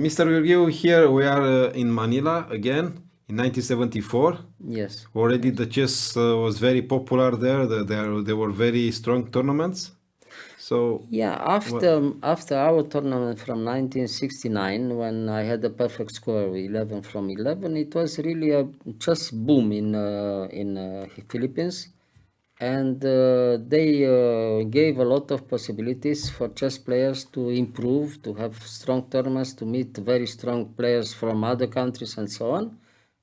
Mr. Gheorghiu, here we are in Manila again in 1974. Yes. Already the chess was very popular there. There were very strong tournaments. So Yeah, after our tournament from 1969, when I had a perfect score of 11 from 11, it was really a chess boom in Philippines, and they gave a lot of possibilities for chess players to improve, to have strong tournaments, to meet very strong players from other countries, and so on.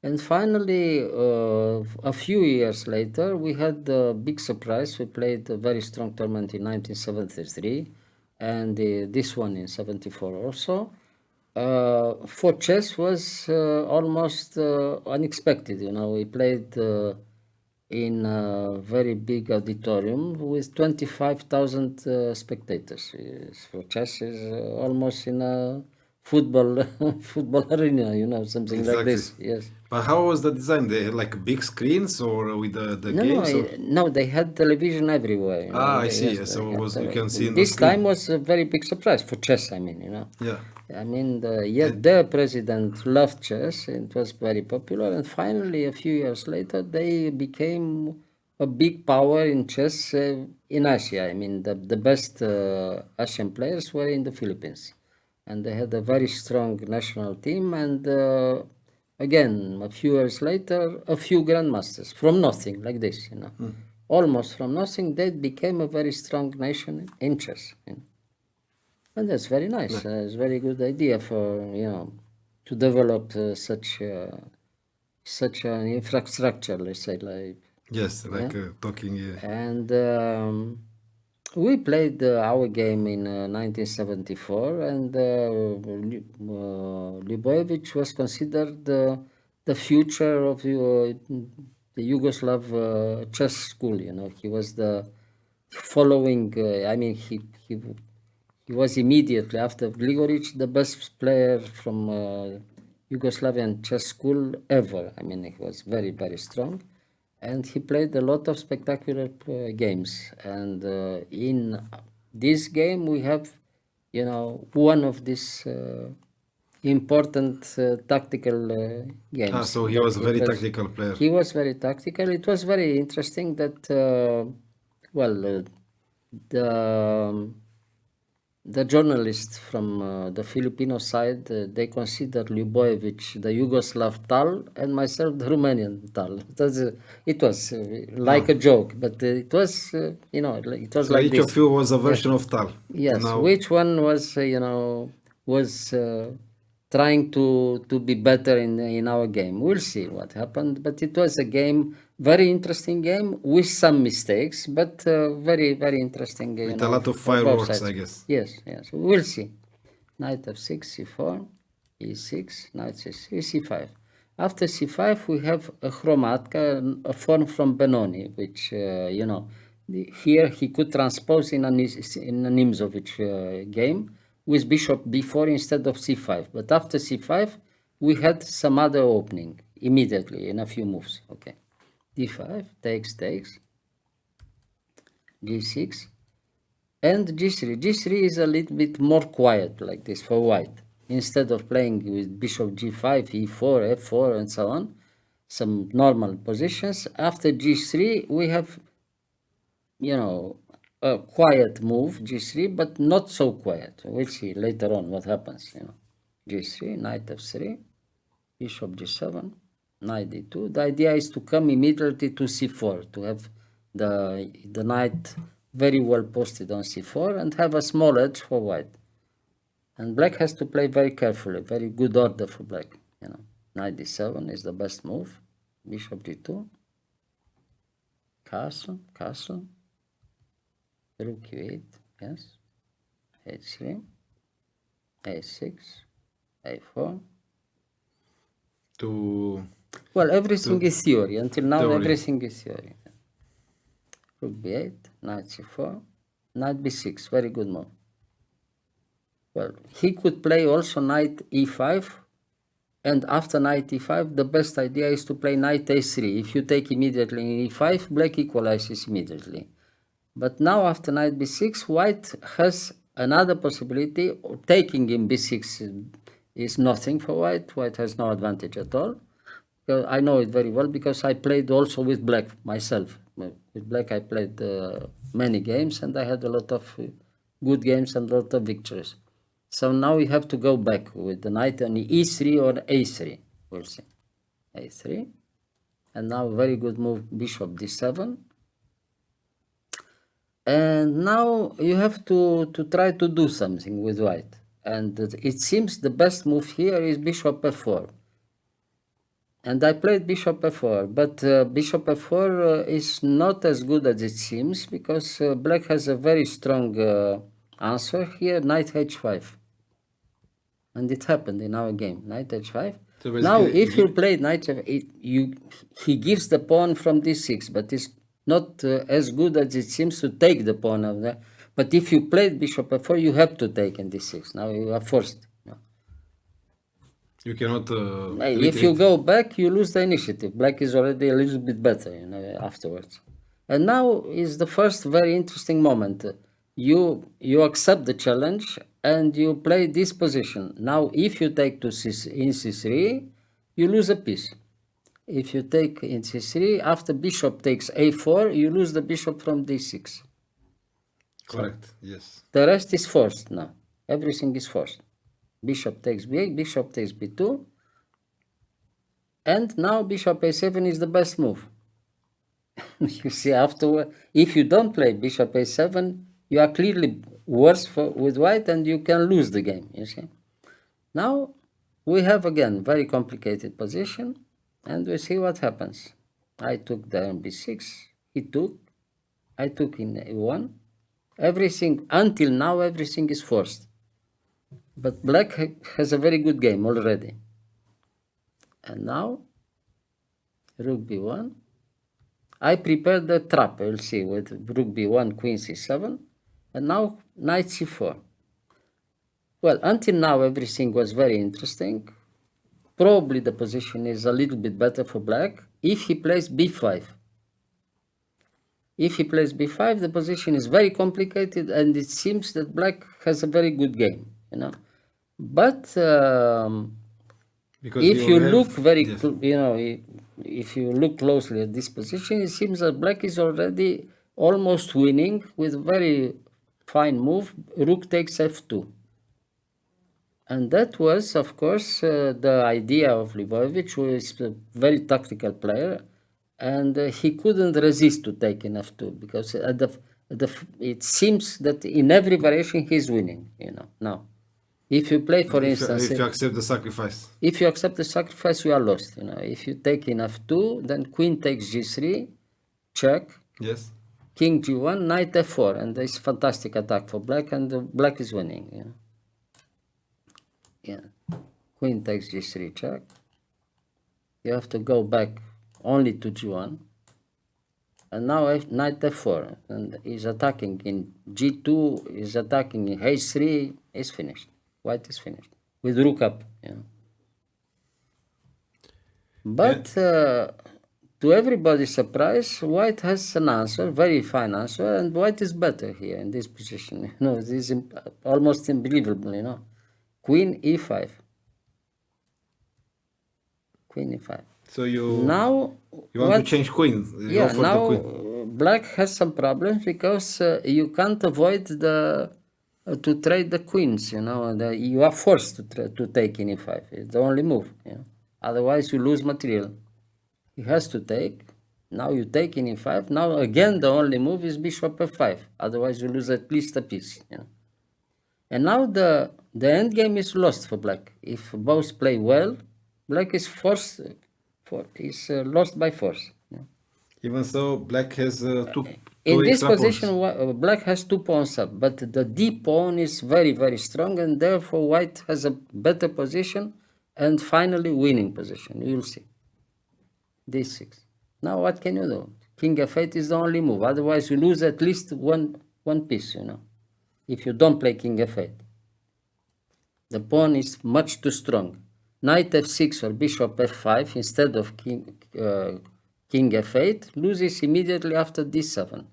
And finally, a few years later, we had a big surprise. We played a very strong tournament in 1973 and this one in 74 also. For chess was almost unexpected. We played in a very big auditorium with 25,000 spectators. For chess is almost in a football football arena, something like exactly. this. Yes. But how was the design? They had like big screens or with the No, games? Or? no, they had television everywhere. I see. Yes, So they it had was you can see in the this time screen. was a very big surprise for chess. Yeah. I mean, the president loved chess. It was very popular, and finally, a few years later, they became a big power in chess in Asia. I mean, the best Asian players were in the Philippines, and they had a very strong national team. And again, a few years later, a few grandmasters from nothing, like this, almost from nothing, they became a very strong nation in chess. And that's very nice. It's a very good idea for to develop such an infrastructure. Let's say like. Yes, like talking. And we played our game in 1974, and Ljubojević was considered the future of the Yugoslav chess school. He was the following. I mean, he was immediately after Gligoric the best player from Yugoslavian chess school ever. I mean, he was very, very strong. And he played a lot of spectacular games. And in this game, we have, one of these important tactical games. So he was a very tactical player. He was very tactical. It was very interesting that, the journalists from the Filipino side, they consider Ljubojević the Yugoslav Tal and myself the Romanian Tal. It was like a joke, but it was, it was So like each this. of you was a version of Tal. Yes, which one was, was trying to be better in our game. We'll see what happened, but it was a game, very interesting game with some mistakes, but very, very interesting. With a lot of fireworks, I guess. Yes, we'll see. Knight f6, c4, e6, knight c3, c5. After c5, we have a chromatka, a form from Benoni, which, here he could transpose in a Nimzovich game with bishop b4 instead of c5. But after c5, we had some other opening immediately in a few moves. Okay, d5, takes, g6, and g3. g3 is a little bit more quiet like this for white. Instead of playing with bishop g5, e4, f4, and so on, some normal positions, after g3, we have, a quiet move, g3, but not so quiet. We'll see later on what happens. G3, knight f3, bishop g7, knight d2. The idea is to come immediately to c4, to have the knight very well posted on c4 and have a small edge for white. And black has to play very carefully, very good order for black. Knight d7 is the best move. Bishop d2, castle, rook e8, yes, h3, a6, a4. Well, everything is theory. Until now, everything is theory. Rook b8, knight c4, knight b6, very good move. Well, he could play also knight e5, and after knight e5, the best idea is to play knight a3. If you take immediately in e5, black equalizes immediately. But now after knight b6, white has another possibility of taking in b6 is nothing for white. White has no advantage at all. I know it very well because I played also with black myself. With black I played many games and I had a lot of good games and a lot of victories. So now we have to go back with the knight on e3 or a3. We'll see. a3. And now very good move, bishop d7. And now you have to try to do something with white. And it seems the best move here is bishop f4. And I played bishop f4, but bishop f4 is not as good as it seems because black has a very strong answer here, knight h5. And it happened in our game, knight h5. So Now, basically, if you play knight h5, he gives the pawn from d6, but it's not as good as it seems to take the pawn of that. But if you played bishop f4, you have to take in d6. Now you are forced. you cannot If you go back, you lose the initiative. Black is already a little bit better, afterwards. And now is the first very interesting moment. You accept the challenge and you play this position. Now, if you take to in c3, you lose a piece. If you take in c3, after bishop takes a4, you lose the bishop from d6. Correct. Yes. The rest is forced now. Everything is forced. Bishop takes b8, bishop takes b2. And now bishop a7 is the best move. You see, afterward, if you don't play bishop a7, you are clearly worse with white and you can lose the game, you see. Now we have again very complicated position and we see what happens. I took there on b6, he took, I took in a1. Everything, until now, everything is forced. But black has a very good game already. And now, rook b1. I prepared the trap, you'll see, with rook b1, queen c7. And now, knight c4. Well, until now, everything was very interesting. Probably the position is a little bit better for black if he plays b5. If he plays b5, the position is very complicated, and it seems that black has a very good game, But if you look if you look closely at this position, it seems that black is already almost winning with very fine move. Rook takes f2. And that was, of course, the idea of Ljubojević, who is a very tactical player. And he couldn't resist to take in f2 because it seems that in every variation he's winning, Now, if you play, for instance... If you accept the sacrifice. If you accept the sacrifice, you are lost, If you take in f2, then queen takes g3, check. Yes. King g1, knight f4, and it's a fantastic attack for black, and black is winning, Yeah. Queen takes g3, check. You have to go back only to g1. And now knight f4, and he's attacking in g2, he's attacking in h3, it's finished. White is finished with rook up. But to everybody's surprise, white has an answer, very fine answer, and white is better here in this position. This is almost unbelievable, Queen e5. Queen e5. So you want to change queen. Yeah, now black has some problems because you can't avoid to trade the queens, you are forced to take in e5. It's the only move, Otherwise you lose material. He has to take. Now you take in e5. Now again the only move is bishop f5. Otherwise you lose at least a piece, And now the end game is lost for black. If both play well, black is forced. Is lost by force. Even so, black has two in this extra position, pawns. black has 2 pawns up, but the d pawn is very, very strong, and therefore white has a better position and finally winning position. You'll see. d6. Now what can you do? King f8 is the only move. Otherwise, you lose at least one piece, if you don't play king f8. The pawn is much too strong. Knight f6 or bishop f5 instead of king f8 loses immediately after d7.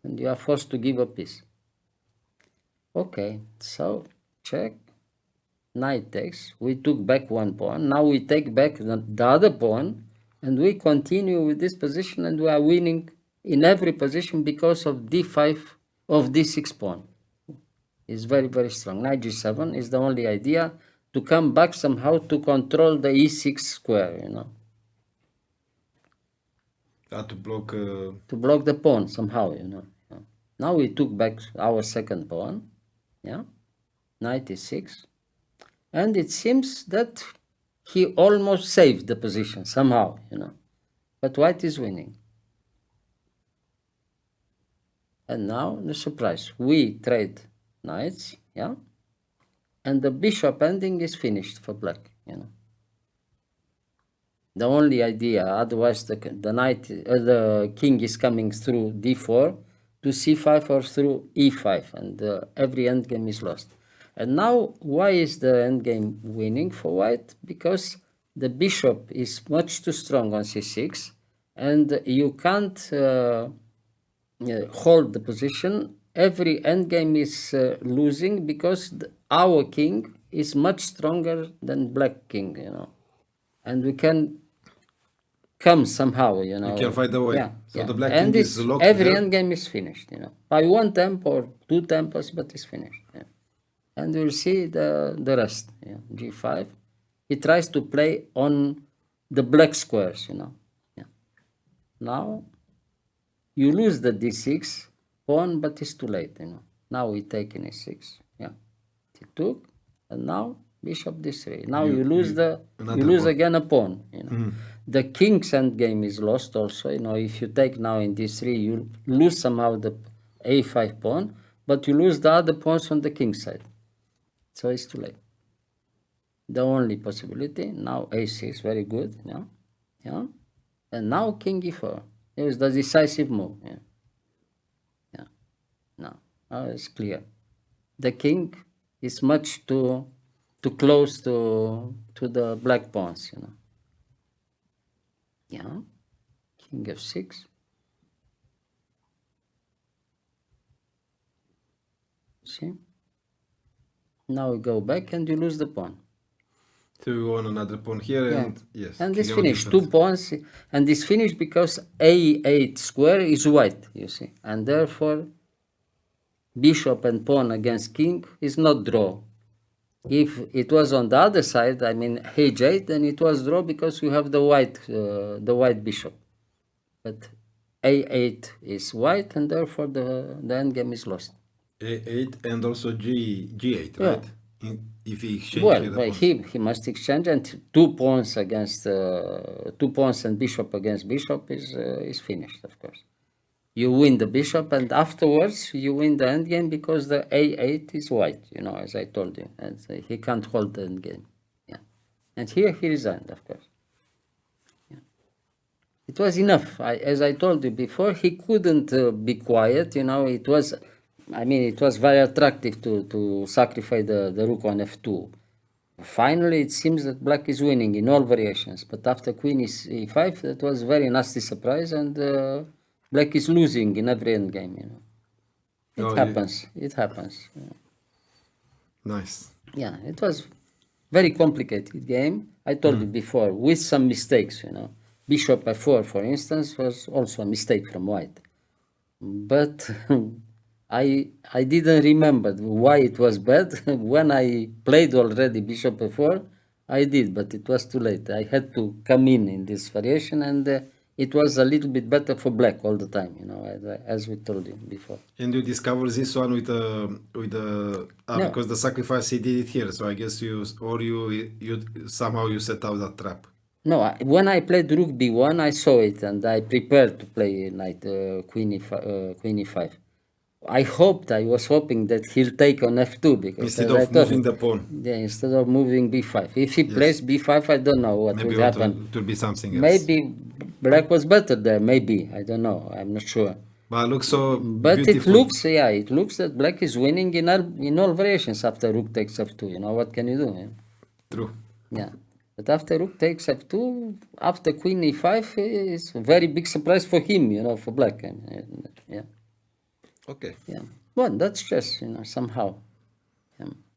And you are forced to give a piece. Okay, so check. knight takes, we took back one pawn, now we take back the other pawn, and we continue with this position, and we are winning in every position because of d5 of d6 pawn. It's very, very strong. Knight g7 is the only idea to come back somehow to control the e6 square, To block. to block the pawn somehow, Yeah. Now we took back our second pawn, knight e6, and it seems that he almost saved the position somehow, but white is winning. And now the surprise, we trade knights, and the bishop ending is finished for black, The only idea, otherwise the king is coming through d4 to c5 or through e5, and every endgame is lost. And now, why is the endgame winning for white? Because the bishop is much too strong on c6, and you can't hold the position. Every endgame is losing because our king is much stronger than black king, and we can come somehow, You can find a way. So the black and king is locked every there. endgame is finished, by one tempo or two tempos, but it's finished. And we'll see the rest. G5. He tries to play on the black squares, Now you lose the d6 pawn, but it's too late, Now we take in e6. He took, and now bishop d3. Now you lose again a pawn, The king's endgame is lost also, if you take now in d3, you lose somehow the a5 pawn, but you lose the other pawns on the king's side. So it's too late. The only possibility, now a6, very good, and now king e4. It was the decisive move, Now it's clear. The king is much too close to the black pawns, King f6. See? Now we go back and you lose the pawn. So you want another pawn here, and yes. And it's finished. 2 pawns, and it's finished because a8 square is white, you see. And therefore, bishop and pawn against king is not draw. If it was on the other side, I mean h8, then it was draw because you have the white bishop. But a8 is white, and therefore the endgame is lost. A8 and also G8, right? If he exchanges well, he must exchange, and 2 pawns against 2 pawns and bishop against bishop is finished, of course. You win the bishop, and afterwards you win the endgame because the a8 is white, as I told you, and he can't hold the endgame. And here he resigned, of course. It was enough. As I told you before, he couldn't be quiet. It was very attractive to sacrifice the rook on f2. Finally, it seems that black is winning in all variations. But after queen e5, that was a very nasty surprise, and black is losing in every endgame. It happens. It happens. Nice. Yeah, it was very complicated game. I told you before, with some mistakes. Bishop f4, for instance, was also a mistake from white. But I didn't remember why it was bad. When I played already bishop f4, I did, but it was too late. I had to come in this variation, and it was a little bit better for black all the time, as we told you before. And you discovered this one with because the sacrifice he did it here. So I guess you somehow you set out that trap. No, when I played rook b1, I saw it, and I prepared to play knight queen e5. I was hoping that he'll take on f2 because instead of moving the pawn. Yeah, instead of moving b5. If he plays b5, I don't know what would happen. It will be something else. Maybe black was better there. Maybe, I don't know. I'm not sure. But it looks so But beautiful. it looks that black is winning in all variations after rook takes f2. What can you do? True. Yeah. But after rook takes f2, after queen e5, it's a very big surprise for him, for black. Yeah. Okay. Yeah. Well, that's chess, somehow. Yeah.